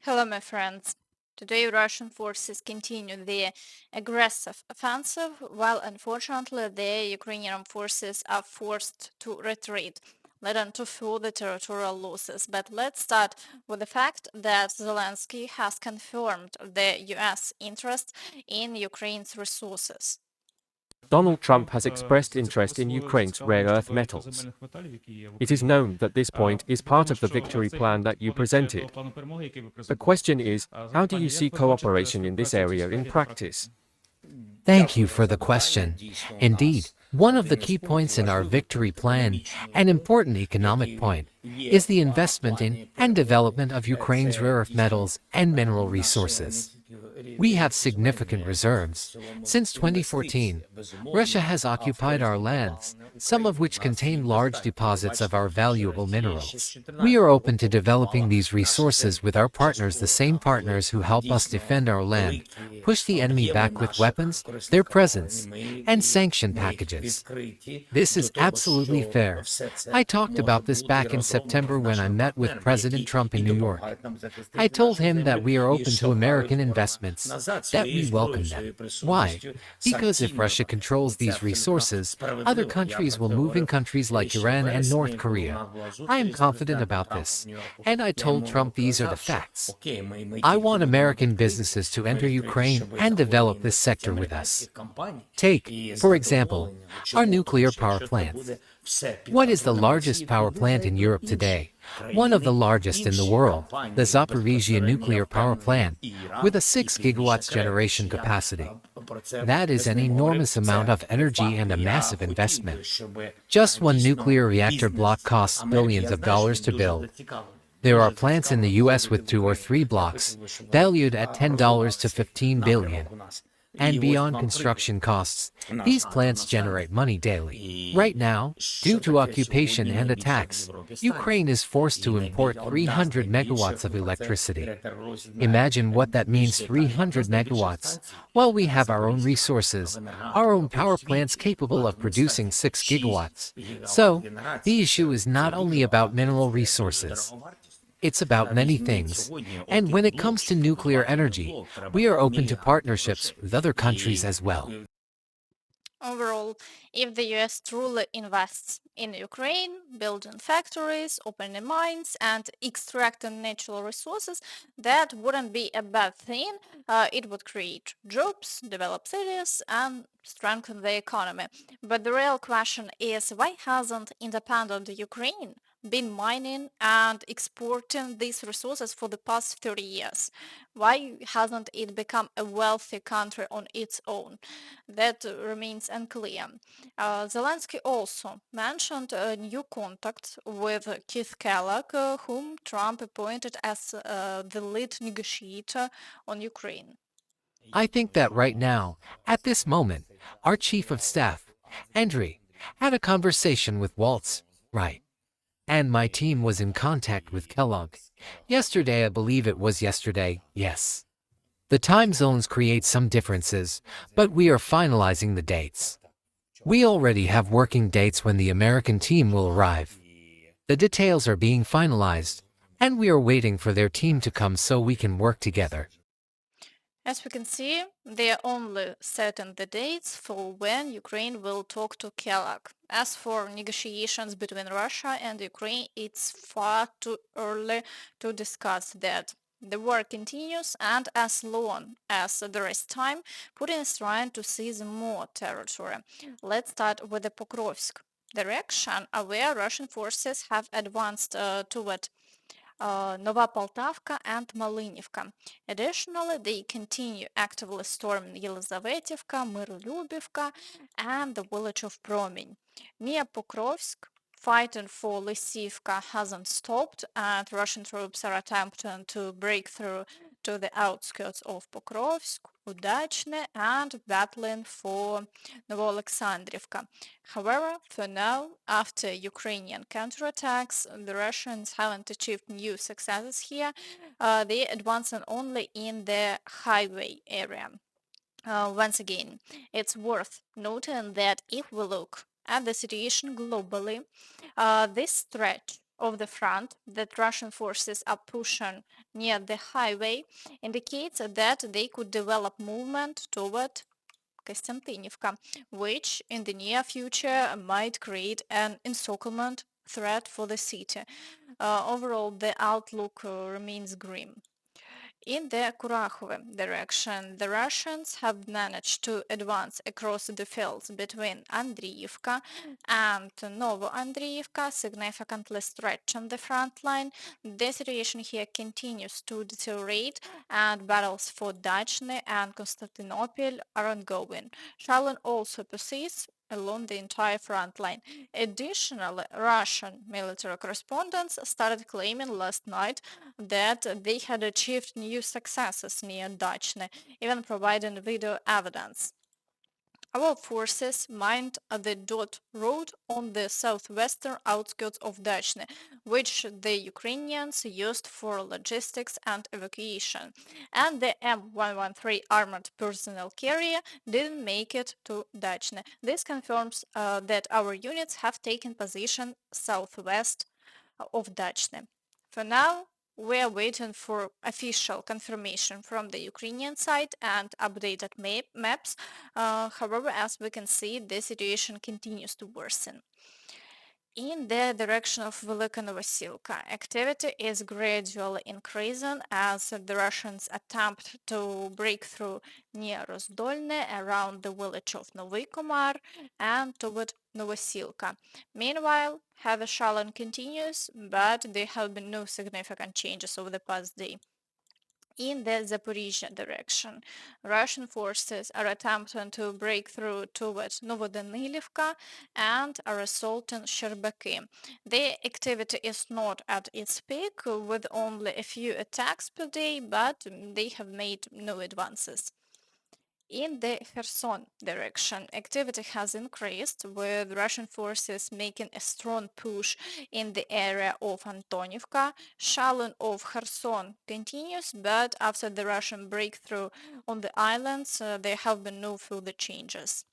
Hello, my friends. Today, Russian forces continue their aggressive offensive, while unfortunately, the Ukrainian armed forces are forced to retreat, leading to further territorial losses. But let's start with the fact that Zelensky has confirmed the US interest in Ukraine's resources. Donald Trump has expressed interest in Ukraine's rare earth metals. It is known that this point is part of the victory plan that you presented. The question is, how do you see cooperation in this area in practice? Thank you for the question. Indeed, one of the key points in our victory plan, an important economic point, is the investment in and development of Ukraine's rare earth metals and mineral resources. We have significant reserves. Since 2014, Russia has occupied our lands, some of which contain large deposits of our valuable minerals. We are open to developing these resources with our partners, the same partners who help us defend our land, push the enemy back with weapons, their presence, and sanction packages. This is absolutely fair. I talked about this back in September when I met with President Trump in New York. I told him that we are open to American investments, that we welcome them. Why? Because if Russia controls these resources, other countries will move in, countries like Iran and North Korea. I am confident about this, and I told Trump these are the facts. I want American businesses to enter Ukraine and develop this sector with us. Take, for example, our nuclear power plants. What is the largest power plant in Europe today? One of the largest in the world, the Zaporizhzhia nuclear power plant, with a 6 gigawatts generation capacity. That is an enormous amount of energy and a massive investment. Just one nuclear reactor block costs billions of dollars to build. There are plants in the US with 2 or 3 blocks, valued at $10 to $15 billion. And beyond construction costs, these plants generate money daily. Right now, due to occupation and attacks, Ukraine is forced to import 300 megawatts of electricity. Imagine what that means, 300 megawatts, while we have our own resources, our own power plants capable of producing 6 gigawatts. So, the issue is not only about mineral resources. It's about many things, and when it comes to nuclear energy, we are open to partnerships with other countries as well. Overall, if the US truly invests in Ukraine, building factories, opening mines, and extracting natural resources, that wouldn't be a bad thing. It would create jobs, develop cities, and strengthen the economy. But the real question is, why hasn't independent Ukraine been mining and exporting these resources for the past 30 years? Why hasn't it become a wealthy country on its own? That remains unclear. Zelensky also mentioned new contacts with Keith Kellogg, whom Trump appointed as the lead negotiator on Ukraine. I think that right now, at this moment, our Chief of Staff, Andriy, had a conversation with Waltz, right? And my team was in contact with Kellogg. Yesterday, I believe it was yesterday, yes. The time zones create some differences, but we are finalizing the dates. We already have working dates when the American team will arrive. The details are being finalized, and we are waiting for their team to come so we can work together. As we can see, they are only setting the dates for when Ukraine will talk to Kellogg. As for negotiations between Russia and Ukraine, it's far too early to discuss that. The war continues, and as long as there is time, Putin is trying to seize more territory. Let's start with the Pokrovsk direction, where Russian forces have advanced toward Nova Poltavka and Malynivka. Additionally, they continue actively storming Yelizavetivka, Myrolюбivka, and the village of Promeny. Near Pokrovsk, fighting for Lysivka hasn't stopped, and Russian troops are attempting to break through to the outskirts of Pokrovsk, Udachne, and battling for Novoalexandrivka. However, for now, after Ukrainian counterattacks, the Russians haven't achieved new successes here. They're advancing only in the highway area. Once again, it's worth noting that if we look at the situation globally, this stretch of the front that Russian forces are pushing near the highway indicates that they could develop movement toward Kostantinivka, which in the near future might create an encirclement threat for the city. Overall, the outlook remains grim. In the Kurakhove direction, the Russians have managed to advance across the fields between Andriivka and Novoandriivka, significantly stretching the front line. The situation here continues to deteriorate, and battles for Dachny and Constantinople are ongoing. Shalin also persists along the entire front line. Additionally, Russian military correspondents started claiming last night that they had achieved new successes near Dachne, even providing video evidence. Our forces mined the Dot road on the southwestern outskirts of Dachne, which the Ukrainians used for logistics and evacuation, and the M113 armored personnel carrier didn't make it to Dachne. This confirms that our units have taken position southwest of Dachne. For now, we are waiting for official confirmation from the Ukrainian side and updated maps. However, as we can see, the situation continues to worsen. In the direction of Velyka Novosilka, activity is gradually increasing as the Russians attempt to break through near Rozdolne around the village of Novy Komar and toward Novosilka. Meanwhile, heavy shelling continues, but there have been no significant changes over the past day. In the Zaporizhzhia direction, Russian forces are attempting to break through towards Novodanilivka and are assaulting Sherbaki. The activity is not at its peak, with only a few attacks per day, but they have made no advances. In the Kherson direction, activity has increased, with Russian forces making a strong push in the area of Antonivka. Shelling of Kherson continues, but after the Russian breakthrough on the islands, there have been no further changes.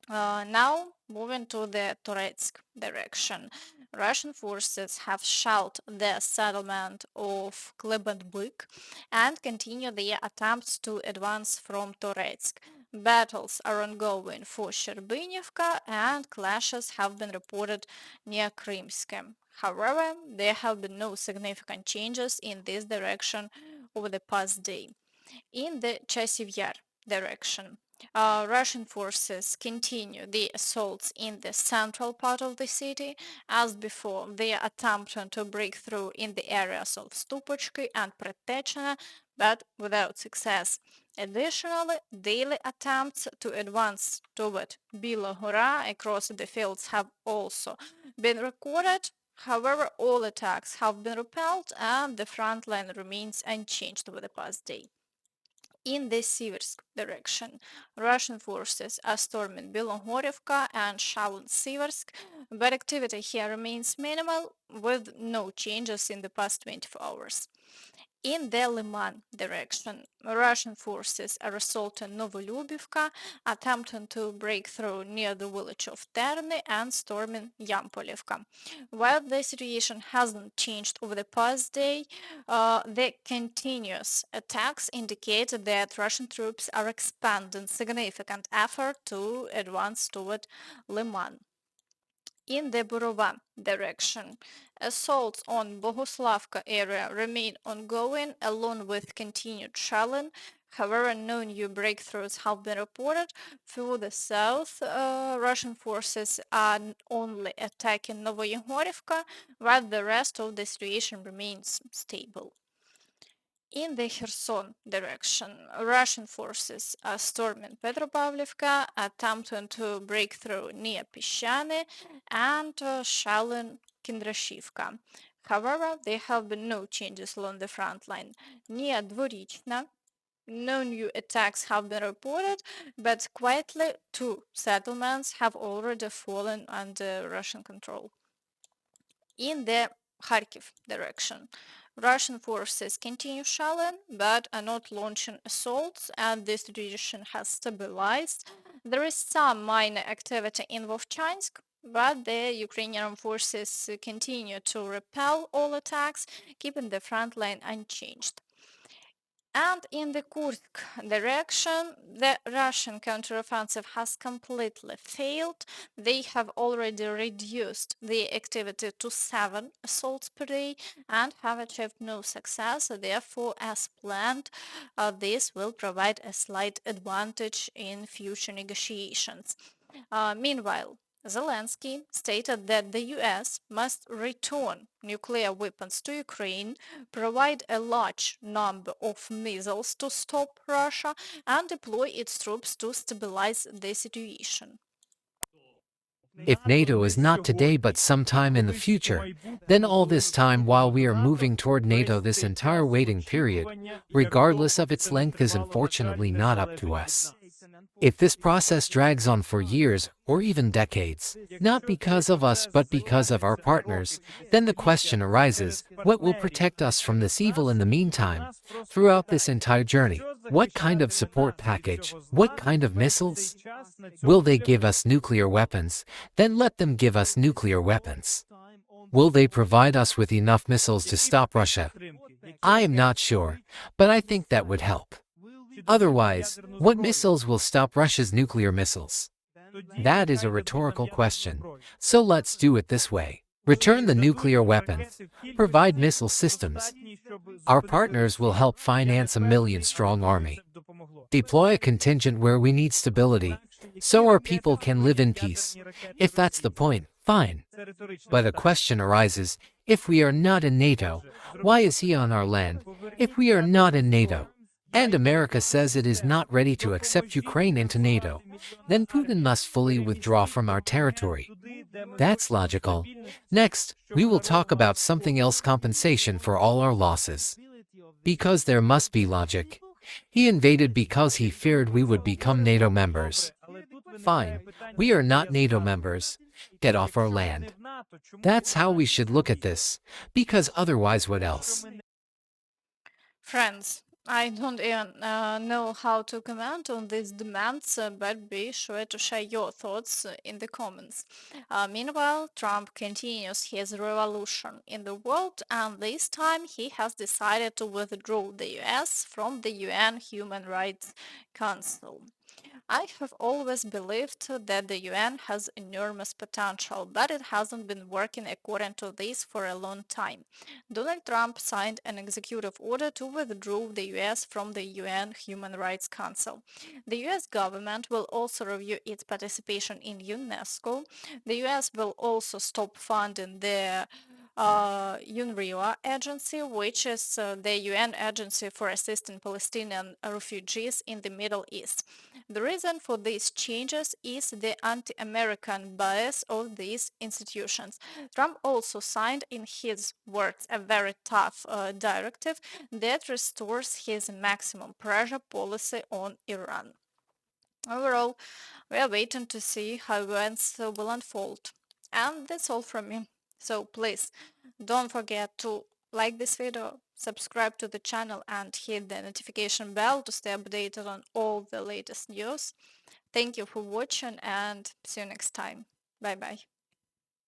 Now, moving to the Toretsk direction, Russian forces have shelled the settlement of Klebenbyk and continue their attempts to advance from Toretsk. Battles are ongoing for Sherbynivka and clashes have been reported near Krymsk. However, there have been no significant changes in this direction over the past day. In the Chasiv Yar direction, Russian forces continue the assaults in the central part of the city. As before, they are attempting to break through in the areas of Stupochki and Pretechina, but without success. Additionally, daily attempts to advance toward Bila Hora across the fields have also been recorded. However, all attacks have been repelled and the front line remains unchanged over the past day. In the Siversk direction, Russian forces are storming Belogorivka and Shalon-Siversk, but activity here remains minimal, with no changes in the past 24 hours. In the Liman direction, Russian forces are assaulting Novolyubivka, attempting to break through near the village of Terny and storming Yampolivka. While the situation hasn't changed over the past day, the continuous attacks indicate that Russian troops are expanding significant effort to advance toward Liman. In the Burova direction, assaults on Bogoslavka area remain ongoing along with continued shelling. However, no new breakthroughs have been reported. For the south, Russian forces are only attacking Novoyegorivka, while the rest of the situation remains stable. In the Kherson direction, Russian forces are storming Petropavlivka, attempting to break through near Pishane and shelling Kindrashivka. However, there have been no changes along the front line. Near Dvorichna, no new attacks have been reported, but quietly two settlements have already fallen under Russian control. In the Kharkiv direction, Russian forces continue shelling but are not launching assaults, and the situation has stabilized. There is some minor activity in Vovchansk, but the Ukrainian Armed Forces continue to repel all attacks, keeping the front line unchanged. And in the Kursk direction, the Russian counteroffensive has completely failed. They have already reduced the activity to 7 assaults per day and have achieved no success. Therefore, as planned, this will provide a slight advantage in future negotiations. Meanwhile, Zelensky stated that the US must return nuclear weapons to Ukraine, provide a large number of missiles to stop Russia, and deploy its troops to stabilize the situation. If NATO is not today but sometime in the future, then all this time while we are moving toward NATO, this entire waiting period, regardless of its length, is unfortunately not up to us. If this process drags on for years or even decades, not because of us but because of our partners, then the question arises, what will protect us from this evil in the meantime, throughout this entire journey? What kind of support package? What kind of missiles? Will they give us nuclear weapons? Then let them give us nuclear weapons. Will they provide us with enough missiles to stop Russia? I am not sure, but I think that would help. Otherwise, what missiles will stop Russia's nuclear missiles? That is a rhetorical question. So let's do it this way. Return the nuclear weapons. Provide missile systems. Our partners will help finance a million-strong army. Deploy a contingent where we need stability, so our people can live in peace. If that's the point, fine. But a question arises, if we are not in NATO, why is he on our land? If we are not in NATO, and America says it is not ready to accept Ukraine into NATO, then Putin must fully withdraw from our territory. That's logical. Next, we will talk about something else: compensation for all our losses. Because there must be logic. He invaded because he feared we would become NATO members. Fine, we are not NATO members. Get off our land. That's how we should look at this, because otherwise what else? Friends, I don't even know how to comment on these demands, but be sure to share your thoughts in the comments. Meanwhile, Trump continues his revolution in the world, and this time he has decided to withdraw the US from the UN Human Rights Council. I have always believed that the UN has enormous potential, but it hasn't been working according to this for a long time. Donald Trump signed an executive order to withdraw the US from the UN Human Rights Council. The US government will also review its participation in UNESCO. The US will also stop funding the UNRWA agency, which is the UN agency for assisting Palestinian refugees in the Middle East. The reason for these changes is the anti-American bias of these institutions. Trump also signed, in his words, a very tough directive that restores his maximum pressure policy on Iran. Overall, we are waiting to see how events will unfold. And that's all from me. So please don't forget to like this video, subscribe to the channel, and hit the notification bell to stay updated on all the latest news. Thank you for watching and see you next time. Bye bye.